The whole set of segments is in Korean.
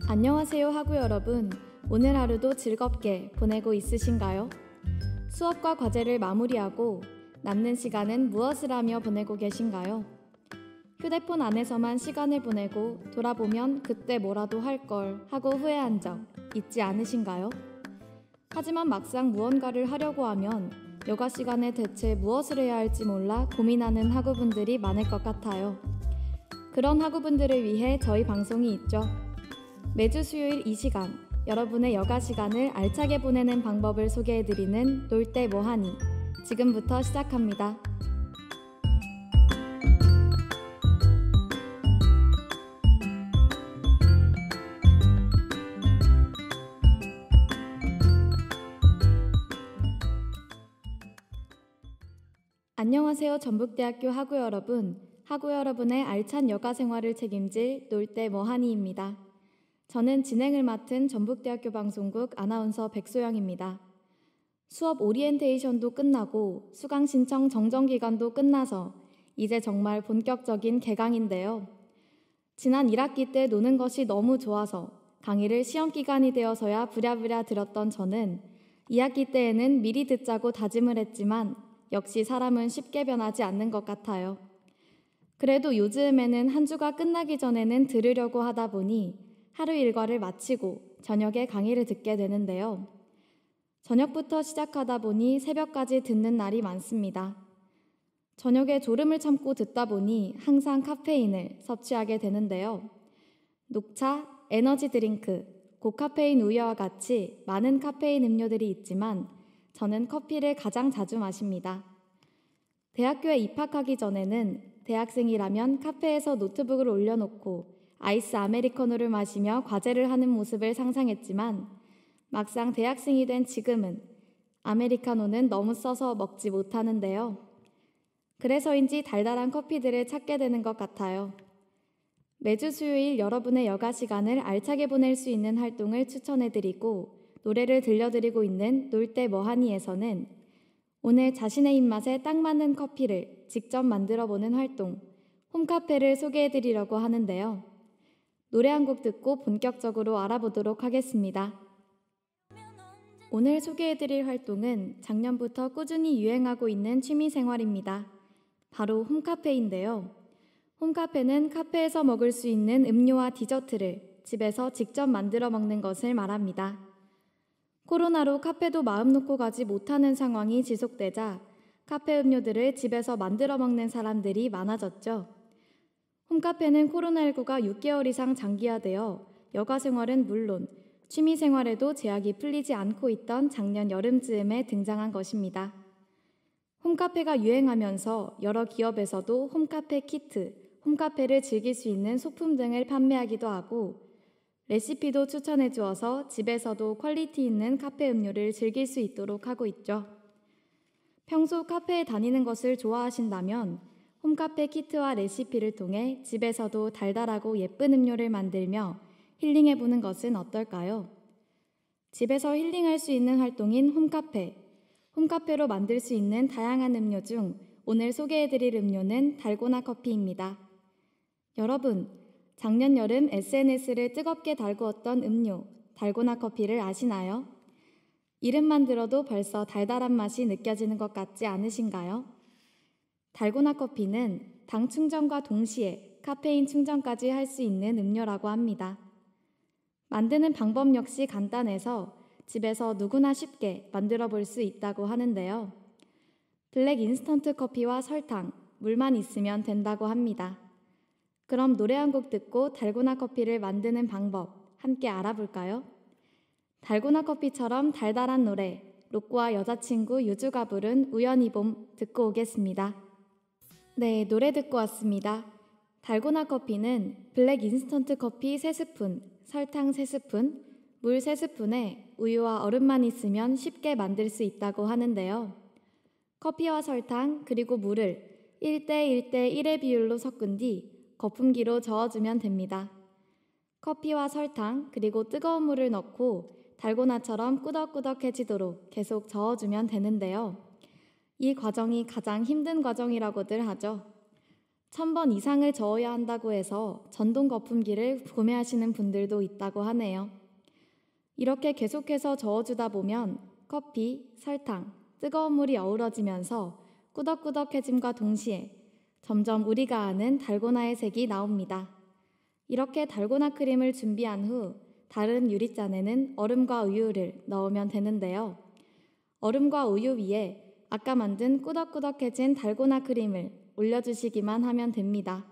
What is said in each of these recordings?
안녕하세요 하구 여러분. 오늘 하루도 즐겁게 보내고 있으신가요? 수업과 과제를 마무리하고 남는 시간은 무엇을 하며 보내고 계신가요? 휴대폰 안에서만 시간을 보내고 돌아보면 그때 뭐라도 할 걸 하고 후회한 적 있지 않으신가요? 하지만 막상 무언가를 하려고 하면 여가 시간에 대체 무엇을 해야 할지 몰라 고민하는 학우분들이 많을 것 같아요. 그런 학우분들을 위해 저희 방송이 있죠. 매주 수요일 이 시간, 여러분의 여가 시간을 알차게 보내는 방법을 소개해드리는 놀 때 뭐하니? 지금부터 시작합니다. 안녕하세요 전북대학교 학우 여러분. 학우 여러분의 알찬 여가 생활을 책임질 놀 때 뭐하니입니다. 저는 진행을 맡은 전북대학교 방송국 아나운서 백소영입니다. 수업 오리엔테이션도 끝나고 수강 신청 정정 기간도 끝나서 이제 정말 본격적인 개강인데요. 지난 1학기 때 노는 것이 너무 좋아서 강의를 시험 기간이 되어서야 부랴부랴 들었던 저는 2학기 때에는 미리 듣자고 다짐을 했지만 역시 사람은 쉽게 변하지 않는 것 같아요. 그래도 요즘에는 한 주가 끝나기 전에는 들으려고 하다 보니 하루 일과를 마치고 저녁에 강의를 듣게 되는데요. 저녁부터 시작하다 보니 새벽까지 듣는 날이 많습니다. 저녁에 졸음을 참고 듣다 보니 항상 카페인을 섭취하게 되는데요. 녹차, 에너지 드링크, 고카페인 우유와 같이 많은 카페인 음료들이 있지만 저는 커피를 가장 자주 마십니다. 대학교에 입학하기 전에는 대학생이라면 카페에서 노트북을 올려놓고 아이스 아메리카노를 마시며 과제를 하는 모습을 상상했지만 막상 대학생이 된 지금은 아메리카노는 너무 써서 먹지 못하는데요. 그래서인지 달달한 커피들을 찾게 되는 것 같아요. 매주 수요일 여러분의 여가 시간을 알차게 보낼 수 있는 활동을 추천해드리고 노래를 들려드리고 있는 놀 때 뭐하니에서는 오늘 자신의 입맛에 딱 맞는 커피를 직접 만들어보는 활동, 홈카페를 소개해드리려고 하는데요. 노래 한 곡 듣고 본격적으로 알아보도록 하겠습니다. 오늘 소개해드릴 활동은 작년부터 꾸준히 유행하고 있는 취미생활입니다. 바로 홈카페인데요. 홈카페는 카페에서 먹을 수 있는 음료와 디저트를 집에서 직접 만들어 먹는 것을 말합니다. 코로나로 카페도 마음 놓고 가지 못하는 상황이 지속되자 카페 음료들을 집에서 만들어 먹는 사람들이 많아졌죠. 홈카페는 코로나19가 6개월 이상 장기화되어 여가 생활은 물론 취미 생활에도 제약이 풀리지 않고 있던 작년 여름쯤에 등장한 것입니다. 홈카페가 유행하면서 여러 기업에서도 홈카페 키트, 홈카페를 즐길 수 있는 소품 등을 판매하기도 하고 레시피도 추천해 주어서 집에서도 퀄리티 있는 카페 음료를 즐길 수 있도록 하고 있죠. 평소 카페에 다니는 것을 좋아하신다면 홈카페 키트와 레시피를 통해 집에서도 달달하고 예쁜 음료를 만들며 힐링해보는 것은 어떨까요? 집에서 힐링할 수 있는 활동인 홈카페. 홈카페로 만들 수 있는 다양한 음료 중 오늘 소개해드릴 음료는 달고나 커피입니다. 여러분, 작년 여름 SNS를 뜨겁게 달구었던 음료, 달고나 커피를 아시나요? 이름만 들어도 벌써 달달한 맛이 느껴지는 것 같지 않으신가요? 달고나 커피는 당 충전과 동시에 카페인 충전까지 할 수 있는 음료라고 합니다. 만드는 방법 역시 간단해서 집에서 누구나 쉽게 만들어 볼 수 있다고 하는데요. 블랙 인스턴트 커피와 설탕, 물만 있으면 된다고 합니다. 그럼 노래 한 곡 듣고 달고나 커피를 만드는 방법 함께 알아볼까요? 달고나 커피처럼 달달한 노래, 로꼬와 여자친구 유주가 부른 우연히 봄 듣고 오겠습니다. 네, 노래 듣고 왔습니다. 달고나 커피는 블랙 인스턴트 커피 3스푼, 설탕 3스푼, 물 3스푼에 우유와 얼음만 있으면 쉽게 만들 수 있다고 하는데요. 커피와 설탕 그리고 물을 1대1대1의 비율로 섞은 뒤 거품기로 저어주면 됩니다. 커피와 설탕 그리고 뜨거운 물을 넣고 달고나처럼 꾸덕꾸덕해지도록 계속 저어주면 되는데요. 이 과정이 가장 힘든 과정이라고들 하죠. 1000번 이상을 저어야 한다고 해서 전동 거품기를 구매하시는 분들도 있다고 하네요. 이렇게 계속해서 저어주다 보면 커피, 설탕, 뜨거운 물이 어우러지면서 꾸덕꾸덕해짐과 동시에 점점 우리가 아는 달고나의 색이 나옵니다. 이렇게 달고나 크림을 준비한 후 다른 유리잔에는 얼음과 우유를 넣으면 되는데요. 얼음과 우유 위에 아까 만든 꾸덕꾸덕해진 달고나 크림을 올려주시기만 하면 됩니다.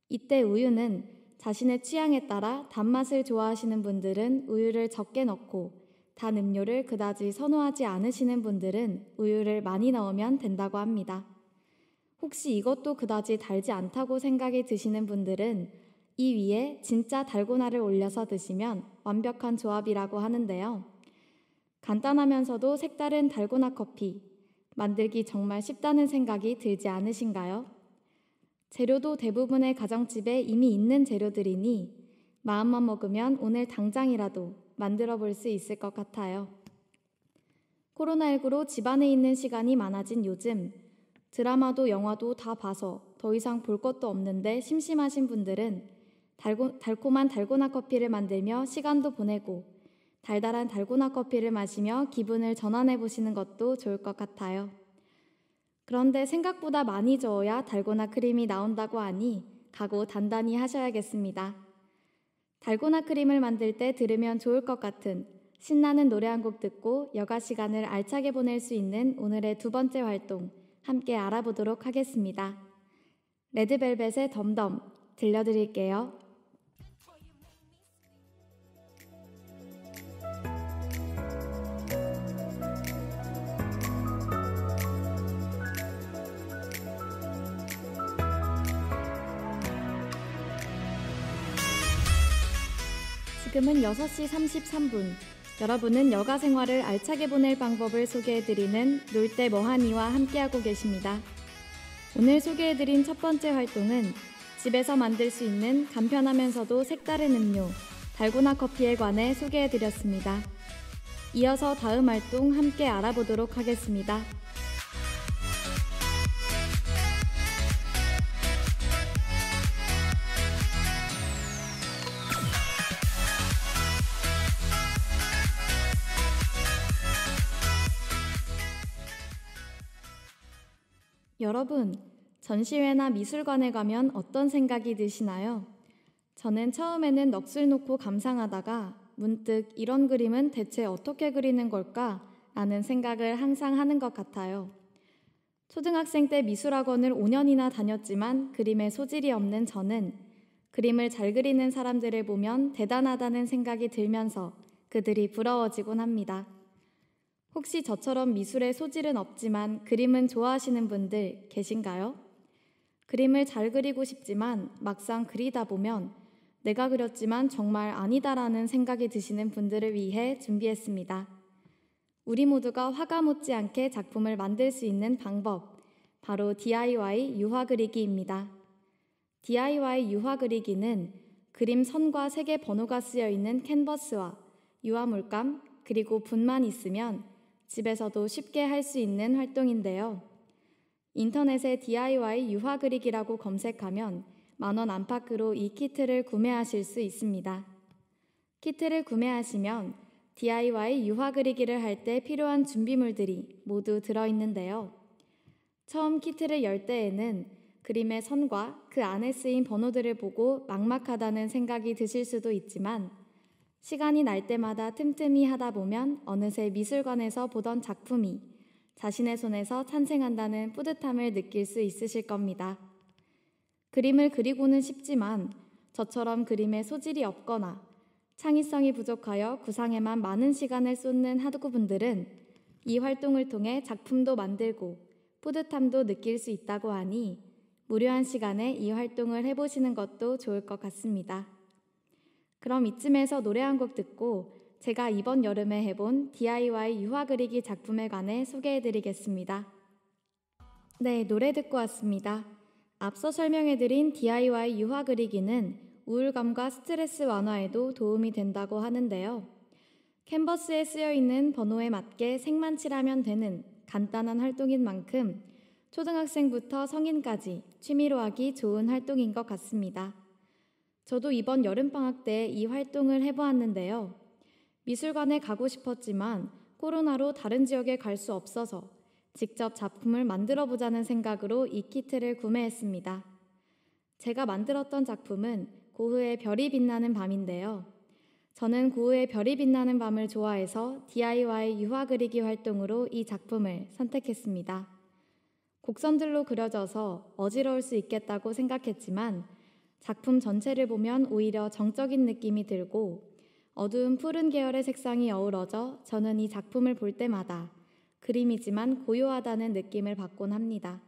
이때 우유는 자신의 취향에 따라 단맛을 좋아하시는 분들은 우유를 적게 넣고 단 음료를 그다지 선호하지 않으시는 분들은 우유를 많이 넣으면 된다고 합니다. 혹시 이것도 그다지 달지 않다고 생각이 드시는 분들은 이 위에 진짜 달고나를 올려서 드시면 완벽한 조합이라고 하는데요. 간단하면서도 색다른 달고나 커피, 만들기 정말 쉽다는 생각이 들지 않으신가요? 재료도 대부분의 가정집에 이미 있는 재료들이니 마음만 먹으면 오늘 당장이라도 만들어 볼 수 있을 것 같아요. 코로나19로 집안에 있는 시간이 많아진 요즘, 드라마도 영화도 다 봐서 더 이상 볼 것도 없는데 심심하신 분들은 달콤한 달고나 커피를 만들며 시간도 보내고 달달한 달고나 커피를 마시며 기분을 전환해 보시는 것도 좋을 것 같아요. 그런데 생각보다 많이 저어야 달고나 크림이 나온다고 하니 각오 단단히 하셔야겠습니다. 달고나 크림을 만들 때 들으면 좋을 것 같은 신나는 노래 한 곡 듣고 여가 시간을 알차게 보낼 수 있는 오늘의 두 번째 활동 함께 알아보도록 하겠습니다. 레드벨벳의 덤덤 들려드릴게요. 지금은 6시 33분. 여러분은 여가 생활을 알차게 보낼 방법을 소개해드리는 놀 때 뭐하니와 함께하고 계십니다. 오늘 소개해드린 첫 번째 활동은 집에서 만들 수 있는 간편하면서도 색다른 음료, 달고나 커피에 관해 소개해드렸습니다. 이어서 다음 활동 함께 알아보도록 하겠습니다. 여러분, 전시회나 미술관에 가면 어떤 생각이 드시나요? 저는 처음에는 넋을 놓고 감상하다가 문득 이런 그림은 대체 어떻게 그리는 걸까? 라는 생각을 항상 하는 것 같아요. 초등학생 때 미술학원을 5년이나 다녔지만 그림에 소질이 없는 저는 그림을 잘 그리는 사람들을 보면 대단하다는 생각이 들면서 그들이 부러워지곤 합니다. 혹시 저처럼 미술에 소질은 없지만 그림은 좋아하시는 분들 계신가요? 그림을 잘 그리고 싶지만 막상 그리다 보면 내가 그렸지만 정말 아니다라는 생각이 드시는 분들을 위해 준비했습니다. 우리 모두가 화가 못지않게 작품을 만들 수 있는 방법, 바로 DIY 유화 그리기입니다. DIY 유화 그리기는 그림 선과 색의 번호가 쓰여 있는 캔버스와 유화 물감, 그리고 붓만 있으면 집에서도 쉽게 할 수 있는 활동인데요. 인터넷에 DIY 유화 그리기라고 검색하면 10,000원 안팎으로 이 키트를 구매하실 수 있습니다. 키트를 구매하시면 DIY 유화 그리기를 할 때 필요한 준비물들이 모두 들어있는데요. 처음 키트를 열 때에는 그림의 선과 그 안에 쓰인 번호들을 보고 막막하다는 생각이 드실 수도 있지만 시간이 날 때마다 틈틈이 하다 보면 어느새 미술관에서 보던 작품이 자신의 손에서 탄생한다는 뿌듯함을 느낄 수 있으실 겁니다. 그림을 그리고는 싶지만 저처럼 그림에 소질이 없거나 창의성이 부족하여 구상에만 많은 시간을 쏟는 하두구분들은 이 활동을 통해 작품도 만들고 뿌듯함도 느낄 수 있다고 하니 무료한 시간에 이 활동을 해보시는 것도 좋을 것 같습니다. 그럼 이쯤에서 노래 한 곡 듣고 제가 이번 여름에 해본 DIY 유화 그리기 작품에 관해 소개해드리겠습니다. 네, 노래 듣고 왔습니다. 앞서 설명해드린 DIY 유화 그리기는 우울감과 스트레스 완화에도 도움이 된다고 하는데요. 캔버스에 쓰여있는 번호에 맞게 색만 칠하면 되는 간단한 활동인 만큼 초등학생부터 성인까지 취미로 하기 좋은 활동인 것 같습니다. 저도 이번 여름방학 때 이 활동을 해보았는데요. 미술관에 가고 싶었지만 코로나로 다른 지역에 갈 수 없어서 직접 작품을 만들어 보자는 생각으로 이 키트를 구매했습니다. 제가 만들었던 작품은 고흐의 별이 빛나는 밤인데요. 저는 고흐의 별이 빛나는 밤을 좋아해서 DIY 유화 그리기 활동으로 이 작품을 선택했습니다. 곡선들로 그려져서 어지러울 수 있겠다고 생각했지만 작품 전체를 보면 오히려 정적인 느낌이 들고 어두운 푸른 계열의 색상이 어우러져 저는 이 작품을 볼 때마다 그림이지만 고요하다는 느낌을 받곤 합니다.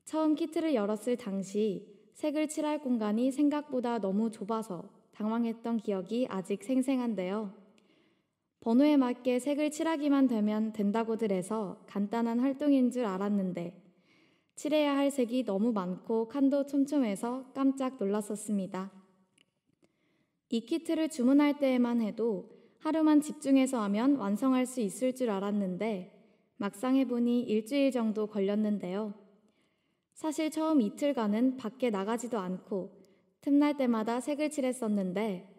처음 키트를 열었을 당시 색을 칠할 공간이 생각보다 너무 좁아서 당황했던 기억이 아직 생생한데요. 번호에 맞게 색을 칠하기만 되면 된다고들 해서 간단한 활동인 줄 알았는데 칠해야 할 색이 너무 많고 칸도 촘촘해서 깜짝 놀랐었습니다. 이 키트를 주문할 때에만 해도 하루만 집중해서 하면 완성할 수 있을 줄 알았는데 막상 해보니 일주일 정도 걸렸는데요. 사실 처음 이틀간은 밖에 나가지도 않고 틈날 때마다 색을 칠했었는데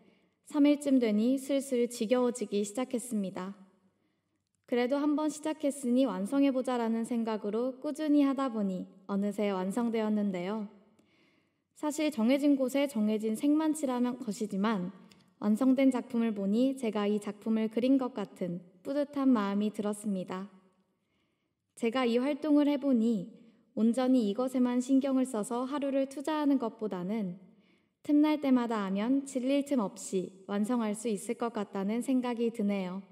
3일쯤 되니 슬슬 지겨워지기 시작했습니다. 그래도 한번 시작했으니 완성해보자라는 생각으로 꾸준히 하다 보니 어느새 완성되었는데요. 사실 정해진 곳에 정해진 색만 칠하면 것이지만 완성된 작품을 보니 제가 이 작품을 그린 것 같은 뿌듯한 마음이 들었습니다. 제가 이 활동을 해보니 온전히 이것에만 신경을 써서 하루를 투자하는 것보다는 틈날 때마다 하면 질릴 틈 없이 완성할 수 있을 것 같다는 생각이 드네요.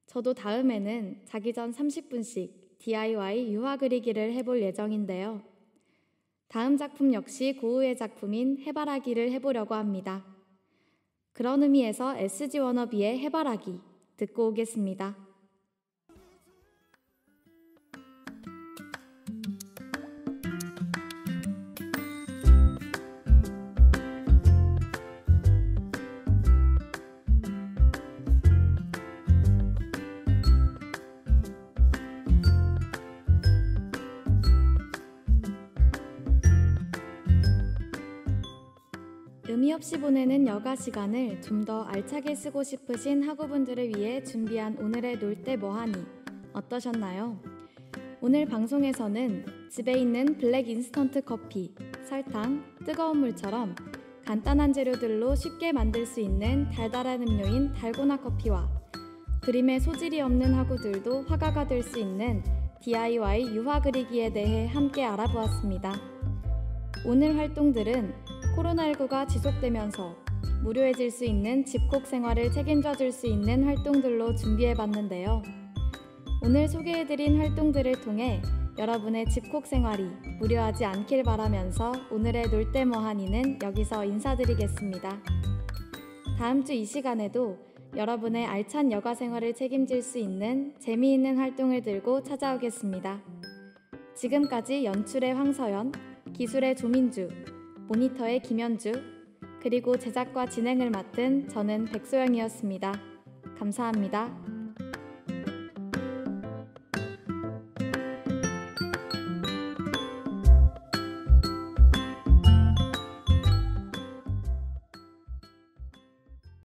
저도 다음에는 자기 전 30분씩 DIY 유화 그리기를 해볼 예정인데요. 다음 작품 역시 고흐의 작품인 해바라기를 해보려고 합니다. 그런 의미에서 SG 워너비의 해바라기 듣고 오겠습니다. 의미 없이 보내는 여가 시간을 좀 더 알차게 쓰고 싶으신 학우분들을 위해 준비한 오늘의 놀 때 뭐하니 어떠셨나요? 오늘 방송에서는 집에 있는 블랙 인스턴트 커피, 설탕, 뜨거운 물처럼 간단한 재료들로 쉽게 만들 수 있는 달달한 음료인 달고나 커피와 그림에 소질이 없는 학우들도 화가가 될 수 있는 DIY 유화 그리기에 대해 함께 알아보았습니다. 오늘 활동들은 코로나19가 지속되면서 무료해질 수 있는 집콕 생활을 책임져 줄 수 있는 활동들로 준비해봤는데요. 오늘 소개해드린 활동들을 통해 여러분의 집콕 생활이 무료하지 않길 바라면서 오늘의 놀 때 뭐하니는 여기서 인사드리겠습니다. 다음 주 이 시간에도 여러분의 알찬 여가 생활을 책임질 수 있는 재미있는 활동을 들고 찾아오겠습니다. 지금까지 연출의 황서연, 기술의 조민주, 모니터의 김현주, 그리고 제작과 진행을 맡은 저는 백소영이었습니다. 감사합니다.